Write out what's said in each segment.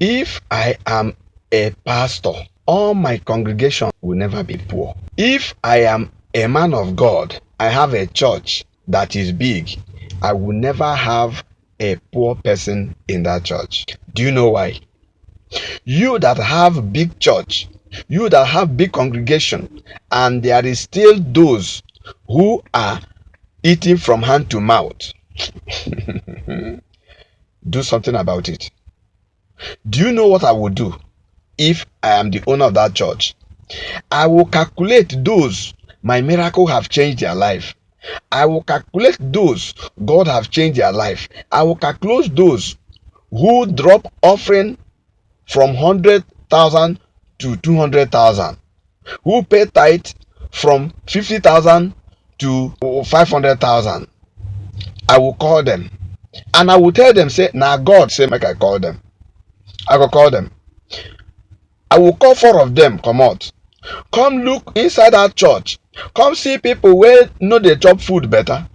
If I am a pastor, all my congregation will never be poor. If I am a man of God, I have a church that is big, I will never have a poor person in that church. Do you know why? You that have big church, you that have big congregation, and there is still those who are eating from hand to mouth. Do something about it. Do you know what I will do if I am the owner of that church? I will calculate those my miracle have changed their life. I will calculate those God have changed their life. I will calculate those who drop offering from 100,000 to 200,000, who pay tithe from 50,000 to 500,000. I will call them and I will tell them, say, now God say make I call them. I will call them. I will call 4 of them come out. Come look inside that church. Come see people where know they chop food better.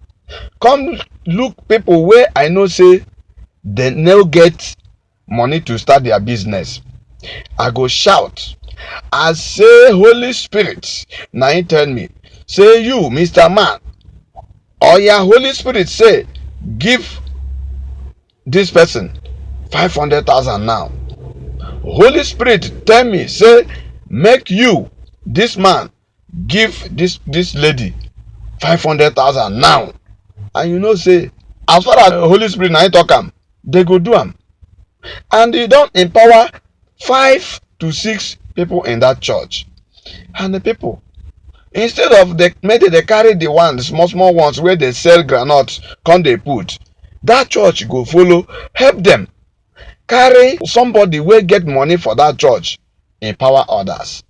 Come look people where I know say they no get money to start their business. I go shout. I say, Holy Spirit, now he tell me, say you, Mr. Man, or your Holy Spirit say, give this person 500,000 now. Holy Spirit tell me, say, make you, this man, give this lady 500,000 now. And you know, say, as far as the Holy Spirit now talk am, they go do am. And they don't empower 5 to 6 people in that church. And the people, instead of maybe they carry the ones, small ones where they sell groundnuts, come they put, that church go follow, help them. Carry somebody wey get money for that church, empower others.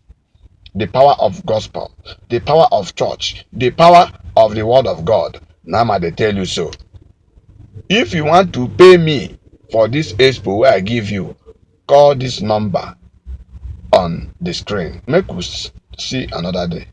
The power of gospel, the power of church, the power of the word of God. Now I dey tell you so. If you want to pay me for this expo wey I give you, call this number on the screen. Make we see another day.